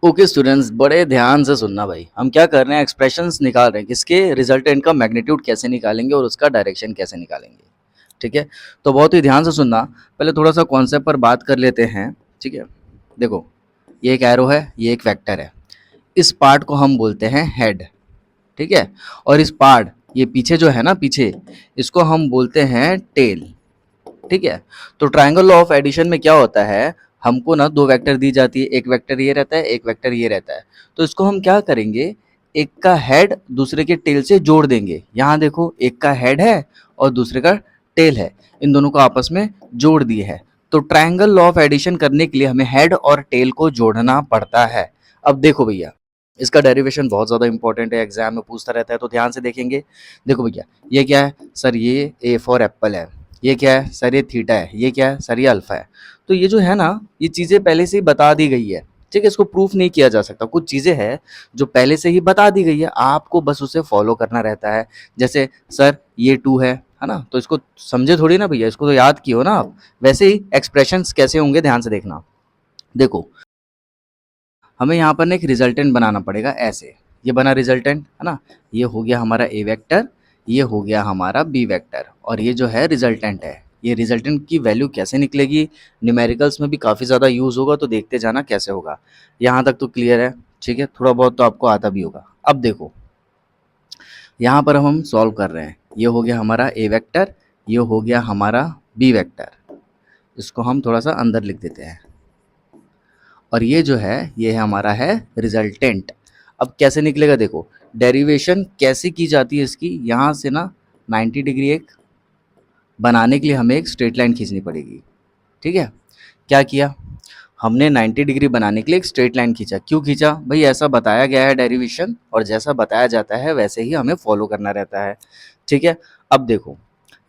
Okay students, बड़े ध्यान से सुनना भाई। हम क्या कर रहे हैं, एक्सप्रेशंस निकाल रहे हैं किसके, रिजल्टेंट का मैग्नीट्यूड कैसे निकालेंगे और उसका डायरेक्शन कैसे निकालेंगे। ठीक है, तो बहुत ही ध्यान से सुनना। पहले थोड़ा सा कॉन्सेप्ट पर बात कर लेते हैं। ठीक है, देखो, ये एक एरो है, ये एक वेक्टर है। इस पार्ट को हम बोलते हैं हेड। ठीक है, और इस पार्ट, ये पीछे जो है ना, पीछे, इसको हम बोलते हैं टेल। ठीक है, तो ट्रायंगल लॉ ऑफ एडिशन में क्या होता है, हमको ना दो वेक्टर दी जाती है, एक वेक्टर ये रहता है, एक वेक्टर ये रहता है। तो इसको हम क्या करेंगे, एक का हेड दूसरे के टेल से जोड़ देंगे। यहाँ देखो, एक का हेड है और दूसरे का टेल है, इन दोनों को आपस में जोड़ दिए है। तो ट्रायंगल लॉ ऑफ एडिशन करने के लिए हमें हेड और टेल को जोड़ना पड़ता है। अब देखो भैया, इसका डेरिवेशन बहुत ज़्यादा इंपॉर्टेंट है, एग्जाम में पूछता रहता है, तो ध्यान से देखेंगे। देखो भैया, ये क्या है सर, ये ए फॉर एप्पल है। ये क्या है सर, ये थीटा है। ये क्या है सर, ये अल्फा है। तो ये जो है ना, ये चीज़ें पहले से ही बता दी गई है। ठीक है, इसको प्रूफ नहीं किया जा सकता। कुछ चीज़ें हैं जो पहले से ही बता दी गई है, आपको बस उसे फॉलो करना रहता है। जैसे सर ये टू है ना, तो इसको समझे थोड़ी ना भैया, इसको तो याद किए हो ना आप। वैसे ही एक्सप्रेशंस कैसे होंगे, ध्यान से देखना। देखो, हमें यहाँ पर ना एक रिजल्टेंट बनाना पड़ेगा, ऐसे। ये बना रिजल्टेंट, है ना। ये हो गया हमारा ए वेक्टर, ये हो गया हमारा बी वेक्टर, और ये जो है रिजल्टेंट है। ये रिजल्टेंट की वैल्यू कैसे निकलेगी, न्यूमेरिकल्स में भी काफ़ी ज़्यादा यूज़ होगा, तो देखते जाना कैसे होगा। यहाँ तक तो क्लियर है। ठीक है, थोड़ा बहुत तो आपको आता भी होगा। अब देखो, यहाँ पर हम सॉल्व कर रहे हैं। ये हो गया हमारा ए वेक्टर, ये हो गया हमारा बी वेक्टर। इसको हम थोड़ा सा अंदर लिख देते हैं, और ये जो है, ये हमारा है रिजल्टेंट। अब कैसे निकलेगा, देखो, डेरिवेशन कैसे की जाती है इसकी। यहाँ से ना 90 डिग्री एक बनाने के लिए हमें एक स्ट्रेट लाइन खींचनी पड़ेगी। ठीक है, क्या किया हमने, 90 डिग्री बनाने के लिए एक स्ट्रेट लाइन खींचा। क्यों खींचा भाई, ऐसा बताया गया है डेरिवेशन, और जैसा बताया जाता है वैसे ही हमें फॉलो करना रहता है। ठीक है, अब देखो,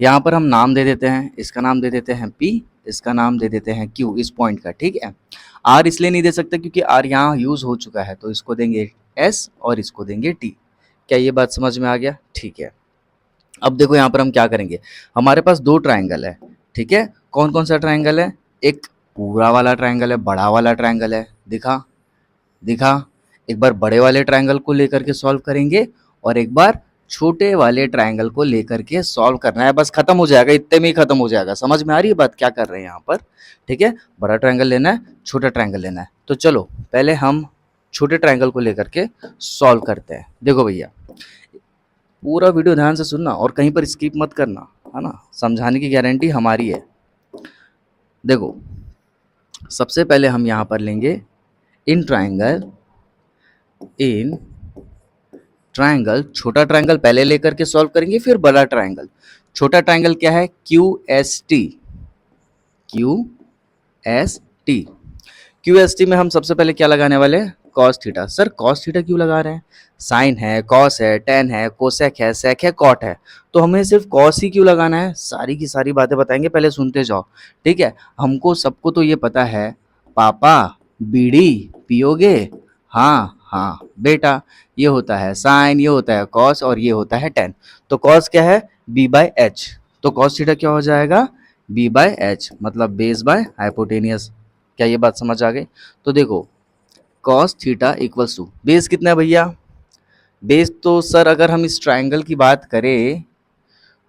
यहाँ पर हम नाम दे देते हैं, इसका नाम दे देते हैं P, इसका नाम दे देते हैं Q, इस पॉइंट का। ठीक है, R इसलिए नहीं दे सकते क्योंकि R यहाँ यूज़ हो चुका है, तो इसको देंगे S और इसको देंगे T। क्या ये बात समझ में आ गया? ठीक है, अब देखो यहाँ पर हम क्या करेंगे, हमारे पास दो ट्राइंगल है। ठीक है, कौन कौन सा ट्राइंगल है, एक पूरा वाला ट्राइंगल है, बड़ा वाला ट्राइंगल है। दिखा दिखा, एक बार बड़े वाले ट्राइंगल को लेकर के सॉल्व करेंगे, और एक बार छोटे वाले ट्राइंगल को लेकर के सॉल्व करना है। बस खत्म हो जाएगा, इतने में ही खत्म हो जाएगा। समझ में आ रही है बात, क्या कर रहे हैं यहाँ पर? ठीक है, बड़ा ट्राइंगल लेना है, छोटा ट्राइंगल लेना है। तो चलो पहले हम छोटे ट्राइंगल को लेकर के सॉल्व करते हैं। देखो भैया, पूरा वीडियो ध्यान से सुनना और कहीं पर स्किप मत करना, है ना। समझाने की गारंटी हमारी है। देखो, सबसे पहले हम यहाँ पर लेंगे इन ट्राइंगल, छोटा ट्राइंगल पहले लेकर के सॉल्व करेंगे, फिर बड़ा ट्राइंगल। छोटा ट्राइंगल क्या है, QST। QST, QST में हम सबसे पहले क्या लगाने वाले हैं, cos theta. Sir cos theta क्यों लगा रहे हैं, साइन है, कॉस है, टेन है, कोसेक है, सेक है, कॉट है, तो हमें सिर्फ कॉस ही क्यों लगाना है? सारी की सारी बातें बताएंगे, पहले सुनते जाओ। ठीक है, हमको सबको तो ये पता है, पापा बीड़ी पियोगे, हाँ हाँ बेटा, ये होता है साइन, ये होता है कॉस, और ये होता है टेन। तो कॉस क्या है, B/H। तो कॉस थीटा क्या हो जाएगा, B/H, मतलब बेस बाय हाइपोटेनियस। क्या ये बात समझ आ गई? तो देखो, cos theta equals to base कितना है भैया, बेस तो सर अगर हम इस ट्राइंगल की बात करें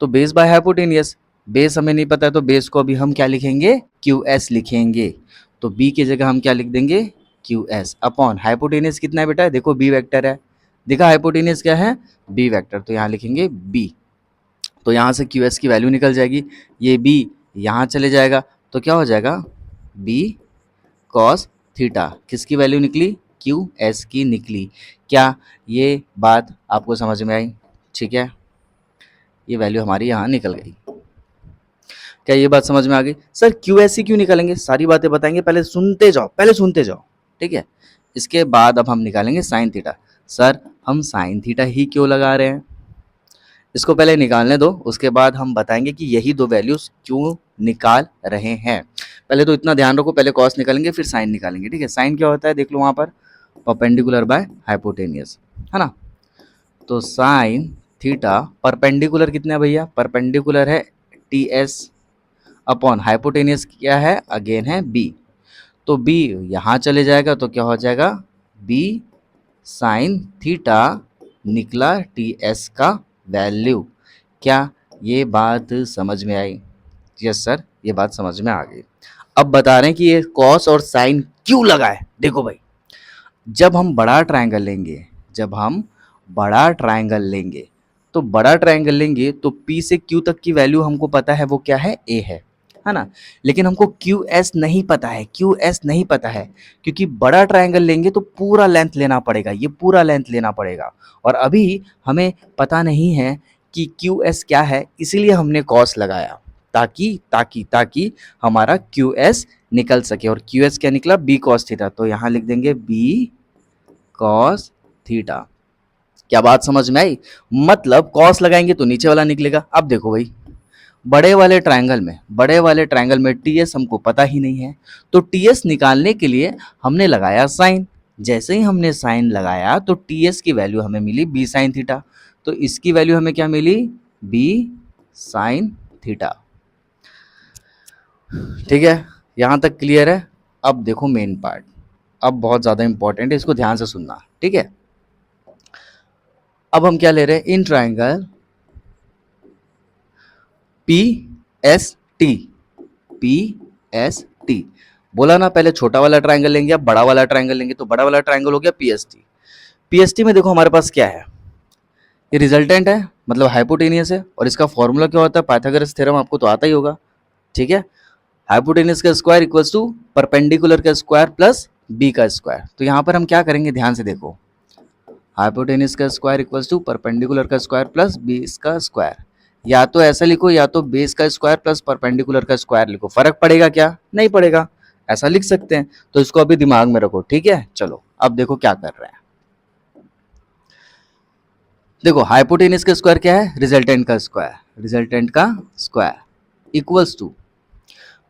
तो बेस बाय हाइपोटेनियस। बेस हमें नहीं पता है, तो बेस को अभी हम क्या लिखेंगे, QS लिखेंगे। तो B की जगह हम क्या लिख देंगे, QS अपॉन हाइपोटेनियस कितना है बेटा, देखो B वेक्टर है, देखा हाइपोटेनियस क्या है, B वेक्टर, तो यहाँ लिखेंगे B। तो यहाँ से QS की वैल्यू निकल जाएगी, ये B यहाँ चले जाएगा, तो क्या हो जाएगा, B कॉस थीटा। किसकी वैल्यू निकली, QS की निकली। क्या ये बात आपको समझ में आई? ठीक है, ये वैल्यू हमारी यहाँ निकल गई। क्या ये बात समझ में आ गई? सर QS ही क्यों निकालेंगे, सारी बातें बताएंगे, पहले सुनते जाओ, पहले सुनते जाओ। ठीक है, इसके बाद अब हम निकालेंगे साइन थीटा। सर हम साइन थीटा ही क्यों लगा रहे हैं, इसको पहले निकालने दो, उसके बाद हम बताएंगे कि यही दो वैल्यूज क्यों निकाल रहे हैं। पहले तो इतना ध्यान रखो, पहले कॉस निकालेंगे फिर साइन निकालेंगे। ठीक है, साइन क्या होता है देख लो वहाँ पर, परपेंडिकुलर बाय हाइपोटेनियस, है ना। तो साइन थीटा परपेंडिकुलर कितना है भैया, परपेंडिकुलर है TS अपॉन हाइपोटेनियस क्या है, अगेन है B। तो B यहाँ चले जाएगा, तो क्या हो जाएगा, बी साइन थीटा निकला टी एस का वैल्यू। क्या ये बात समझ में आई? यस सर, ये बात समझ में आ गई। अब बता रहे हैं कि ये कॉस और साइन क्यों लगा है। देखो भाई, जब हम बड़ा ट्रायंगल लेंगे, जब हम बड़ा ट्रायंगल लेंगे तो बड़ा ट्रायंगल लेंगे तो P से Q तक की वैल्यू हमको पता है, वो क्या है, A है ना। लेकिन हमको QS नहीं पता है, QS नहीं पता है, क्योंकि बड़ा ट्रायंगल लेंगे तो पूरा लेंथ लेना पड़ेगा, ये पूरा लेंथ लेना पड़ेगा। और अभी हमें पता नहीं है कि QS क्या है, इसीलिए हमने कॉस लगाया, ताकि ताकि ताकि हमारा QS निकल सके। और QS क्या निकला, B cos थीटा। तो यहाँ लिख देंगे B cos थीटा। क्या बात समझ में आई? मतलब कॉस लगाएंगे तो नीचे वाला निकलेगा। अब देखो भाई, बड़े वाले ट्रायंगल में टीएस हमको पता ही नहीं है, तो टीएस निकालने के लिए हमने लगाया साइन। जैसे ही हमने साइन लगाया तो टीएस की वैल्यू हमें मिली बी साइन थीटा। तो इसकी वैल्यू हमें क्या मिली, बी साइन थीटा। ठीक है, यहां तक क्लियर है? अब देखो मेन पार्ट, अब बहुत ज़्यादा इंपॉर्टेंट है, इसको ध्यान से सुनना। ठीक है, अब हम क्या ले रहे हैं, in triangle P S T, P S T बोला ना, पहले छोटा वाला ट्राइंगल लेंगे, अब बड़ा वाला ट्राइंगल लेंगे। तो बड़ा वाला ट्राइंगल हो गया P S T. P S T में देखो हमारे पास क्या है, ये रिजल्टेंट है, मतलब हाइपोटेनियस है। और इसका फॉर्मूला क्या होता है, पाइथागोरस थ्योरम, आपको तो आता ही होगा। ठीक है, हाइपोटेनियस का स्क्वायर इक्वल्स टू परपेंडिकुलर का स्क्वायर प्लस बी का स्क्वायर। तो यहाँ पर हम क्या करेंगे, ध्यान से देखो, हाइपोटेनिस का स्क्वायर इक्वल्स टू परपेंडिकुलर का स्क्वायर प्लस बेस का स्क्वायर। या तो ऐसा लिखो, या तो बेस का स्क्वायर प्लस परपेंडिकुलर का स्क्वायर लिखो। फर्क पड़ेगा क्या, नहीं पड़ेगा, ऐसा लिख सकते हैं। तो इसको अभी दिमाग में रखो। ठीक है, चलो अब देखो क्या कर रहे हैं। देखो हाइपोटेनिस का स्क्वायर क्या है, रिजल्टेंट का स्क्वायर, रिजल्टेंट का स्क्वायर इक्वल्स टू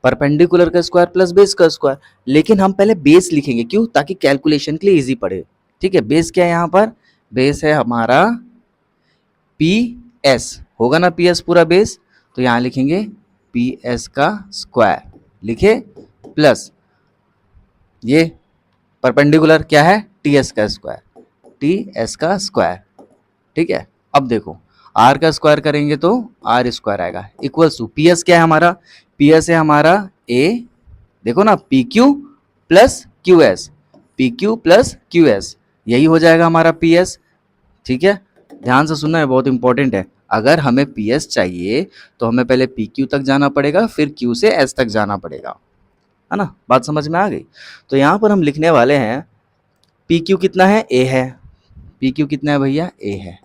परपेंडिकुलर का स्क्वायर प्लस बेस का स्क्वायर। लेकिन हम पहले बेस लिखेंगे, क्यों, ताकि कैलकुलेशन के लिए इजी पड़े। ठीक है, बेस क्या है यहाँ पर, बेस है हमारा पी एस, होगा ना पी एस पूरा बेस। तो यहाँ लिखेंगे पी एस का स्क्वायर, लिखे प्लस ये परपेंडिकुलर क्या है, टी एस का स्क्वायर, टी एस का स्क्वायर। ठीक है, अब देखो आर का स्क्वायर करेंगे तो आर स्क्वायर आएगा इक्वल्स टू पी एस क्या है हमारा, पी एस है हमारा ए, देखो ना, P Q plus Q S, P Q plus Q S, यही हो जाएगा हमारा पी एस। ठीक है, ध्यान से सुनना है, बहुत इंपॉर्टेंट है। अगर हमें पी एस चाहिए तो हमें पहले पी क्यू तक जाना पड़ेगा, फिर क्यू से एस तक जाना पड़ेगा, है ना। बात समझ में आ गई? तो यहाँ पर हम लिखने वाले हैं पी क्यू कितना है, ए है, पी क्यू कितना है भैया, ए है,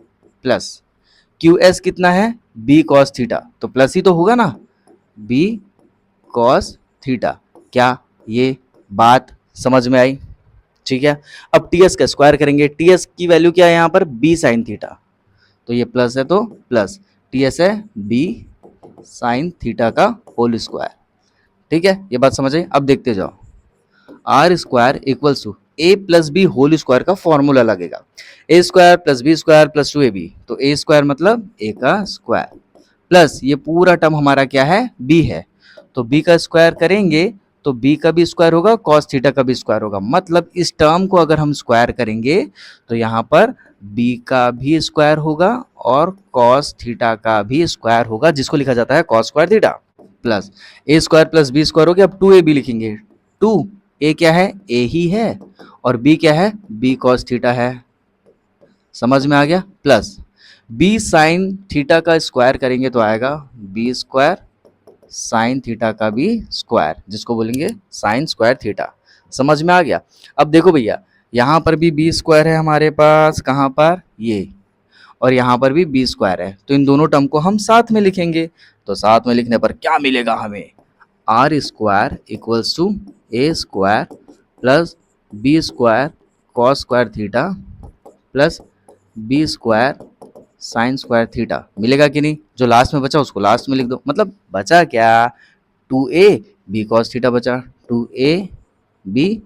प्लस क्यू एस कितना है, बी कॉस थीटा। तो प्लस ही तो होगा ना, बी कॉस थीटा। क्या ये बात समझ में आई? ठीक है, अब टी एस का स्क्वायर करेंगे, टी एस की वैल्यू क्या है यहाँ पर, बी साइन थीटा। तो ये प्लस है तो प्लस, टी एस है बी साइन थीटा का होल स्क्वायर। ठीक है, ये बात समझ आई? अब देखते जाओ, r square equals to a plus b whole square का फॉर्मूला लगेगा, a square plus b square plus two a b. तो ए स्क्वायर मतलब ए का स्क्वायर प्लस ये पूरा टर्म हमारा क्या है, बी है। तो बी का स्क्वायर करेंगे तो बी का भी स्क्वायर होगा, कॉस थीटा का भी स्क्वायर होगा। मतलब इस टर्म को अगर हम स्क्वायर करेंगे तो यहाँ पर बी का भी स्क्वायर होगा और कॉस थीटा का भी स्क्वायर होगा, जिसको लिखा जाता है कॉस स्क्वायर थीटा। प्लस ए स्क्वायर प्लस बी स्क्वायर हो गया। अब टू ए बी लिखेंगे, टू ए क्या है, ए ही है, और बी क्या है, बी कॉस थीटा है। समझ में आ गया? प्लस बी साइन थीटा का स्क्वायर करेंगे तो आएगा बी स्क्वायर साइन थीटा का भी स्क्वायर, जिसको बोलेंगे साइन स्क्वायर थीटा। समझ में आ गया? अब देखो भैया, यहाँ पर भी बी स्क्वायर है हमारे पास, कहाँ पर, ये, और यहाँ पर भी बी स्क्वायर है। तो इन दोनों टर्म को हम साथ में लिखेंगे। तो साथ में लिखने पर क्या मिलेगा हमें, r square equals to a square plus b square cos square theta plus b square sine square theta. मिलेगा कि नहीं? जो लास्ट में बचा उसको लास्ट में लिख दो। मतलब बचा क्या, two a b cos theta बचा, two a b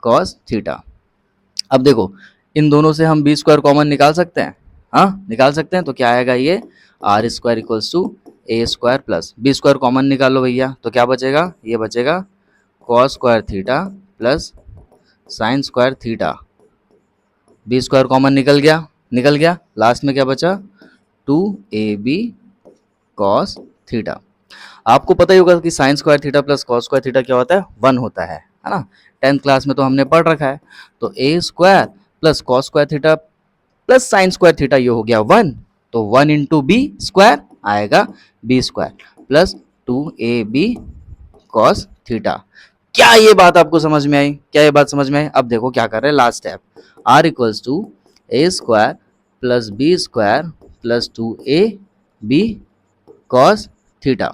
cos theta. अब देखो इन दोनों से हम बी स्क्वायर कॉमन निकाल सकते हैं, हाँ निकाल सकते हैं। तो क्या आएगा, ये r square equals to a square plus b square common निकालो भैया, तो क्या बचेगा, ये बचेगा cos square theta plus sine square theta b square common निकल गया, लास्ट में क्या बचा, 2ab कॉस थीटा। आपको पता ही होगा कि sign square theta plus cos square theta क्या होता है, 1 होता है ना। 10th क्लास में तो हमने पढ़ रखा है। तो ए square plus cos square theta plus sine square theta ये हो गया 1, तो 1 इंटू बी स्क्वायर आएगा B square plus 2ab cos theta. क्या ये बात आपको समझ में आई, क्या ये बात समझ में आई? अब देखो क्या कर रहे हैं, last step, r equals to a square plus b square plus 2ab cos theta.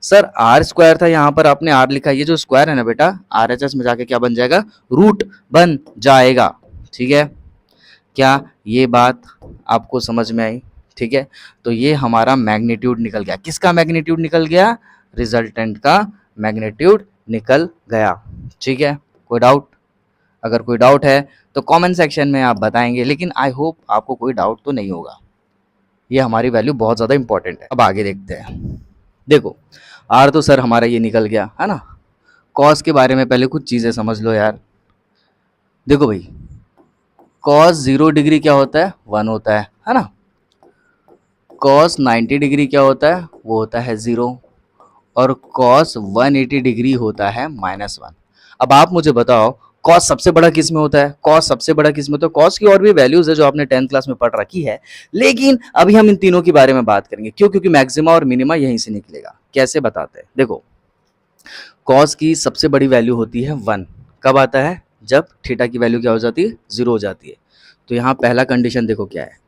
Sir r square था, यहाँ पर आपने आर लिखा, ये जो स्क्वायर है ना बेटा, आर एच एस में जाके क्या बन जाएगा, रूट बन जाएगा। ठीक है, क्या ये बात आपको समझ में आई? ठीक है, तो ये हमारा मैग्नीट्यूड निकल गया। किसका मैग्नीट्यूड निकल गया, रिजल्टेंट का मैग्नीट्यूड निकल गया। ठीक है, कोई डाउट? अगर कोई डाउट है तो कमेंट सेक्शन में आप बताएंगे, लेकिन आई होप आपको कोई डाउट तो नहीं होगा। ये हमारी वैल्यू बहुत ज़्यादा इंपॉर्टेंट है। अब आगे देखते हैं। देखो आर तो सर हमारा ये निकल गया है ना। कॉस के बारे में पहले कुछ चीज़ें समझ लो यार। देखो भाई, कॉस 0 डिग्री क्या होता है, 1 होता है ना। कॉस 90 डिग्री क्या होता है, वो होता है 0। और कॉस 180 डिग्री होता है -1। अब आप मुझे बताओ, कॉस सबसे बड़ा किस में होता है, कॉस सबसे बड़ा किस में होता है? कॉस की और भी वैल्यूज है जो आपने 10th क्लास में पढ़ रखी है, लेकिन अभी हम इन तीनों के बारे में बात करेंगे। क्यों? क्योंकि मैक्सिमा और मिनिमा यहीं से निकलेगा। कैसे बताते हैं, देखो कॉस की सबसे बड़ी वैल्यू होती है 1। कब आता है, जब थीटा की वैल्यू क्या हो जाती है, 0 हो जाती है। तो यहाँ पहला कंडीशन देखो क्या है,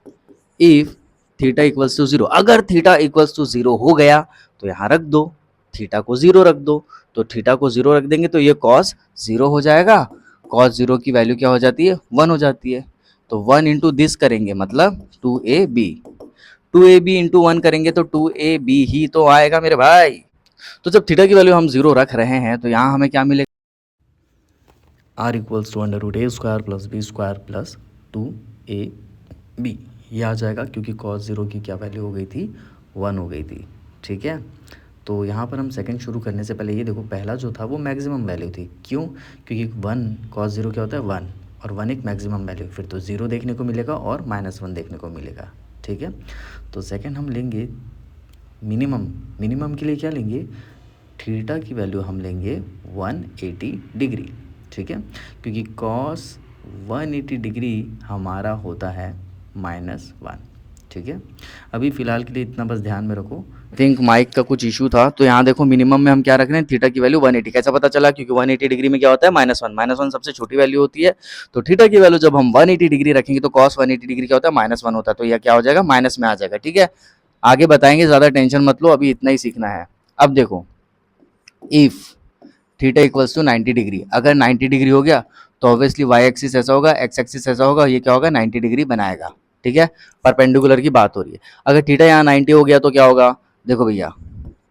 इफ थीटा इक्वल्स टू 0, अगर थीटा इक्वल्स टू 0 हो गया तो यहाँ रख दो, थीटा को 0 रख दो। तो थीटा को 0 रख देंगे तो ये कॉस 0 हो जाएगा। कॉस 0 की वैल्यू क्या हो जाती है, 1 हो जाती है। तो 1 इंटू दिस करेंगे मतलब 2ab, 2ab इंटू 1 करेंगे तो 2ab ही तो आएगा मेरे भाई। तो जब थीटा की वैल्यू हम 0 रख रहे हैं तो यहाँ हमें क्या मिलेगा, r equals to under root a square plus b square plus 2ab ये आ जाएगा, क्योंकि कॉस 0 की क्या वैल्यू हो गई थी, 1 हो गई थी। ठीक है, तो यहाँ पर हम सेकंड शुरू करने से पहले ये देखो, पहला जो था वो मैक्सिमम वैल्यू थी। क्यों? क्योंकि 1 कॉस 0 क्या होता है, 1, और 1 एक मैक्सिमम वैल्यू, फिर तो 0 देखने को मिलेगा और -1 देखने को मिलेगा। ठीक है, तो सेकंड हम लेंगे मिनिमम। मिनिमम के लिए क्या लेंगे, थीटा की वैल्यू हम लेंगे 180 डिग्री। ठीक है, क्योंकि कॉस 180 डिग्री हमारा होता है -1। ठीक है, अभी फ़िलहाल के लिए इतना बस ध्यान में रखो। थिंक माइक का कुछ इशू था, तो यहाँ देखो मिनिमम में हम क्या रख रहे हैं, थीटा की वैल्यू 180। कैसा पता चला, क्योंकि 180 डिग्री में क्या होता है, -1, -1 सबसे छोटी वैल्यू होती है। तो थीटा की वैल्यू जब हम 180 डिग्री रखेंगे तो कॉस 180 डिग्री क्या होता है, -1 होता है। तो यह क्या हो जाएगा, माइनस में आ जाएगा। ठीक है, आगे बताएंगे, ज़्यादा टेंशन मत लो, अभी इतना ही सीखना है। अब देखो, if theta equals to 90 degree, अगर 90 डिग्री हो गया तो ऑब्वियसली वाई एक्सिस ऐसा होगा, एक्स एक्सिस ऐसा होगा, ये क्या होगा, 90 डिग्री बनाएगा। ठीक है, परपेंडिकुलर की बात हो रही है। अगर थीटा यहाँ 90 हो गया तो क्या होगा, देखो भैया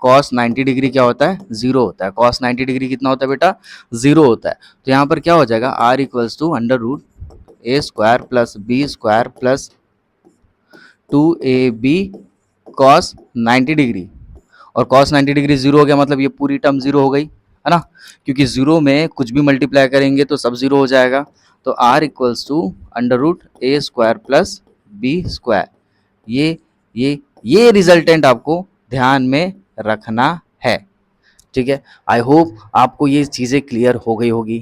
कॉस 90 डिग्री क्या होता है, 0 होता है। कॉस 90 डिग्री कितना होता है बेटा, 0 होता है। तो यहाँ पर क्या हो जाएगा, r equals to under root a square plus b square plus 2ab cos 90 degree. और कॉस 90 डिग्री 0 हो गया मतलब ये पूरी टर्म 0 हो गई, है ना, क्योंकि 0 में कुछ भी मल्टीप्लाई करेंगे तो सब 0 हो जाएगा। तो r equals to under root a square plus b square. ये रिजल्टेंट आपको ध्यान में रखना है। ठीक है, आई होप आपको ये चीज़ें क्लियर हो गई होगी।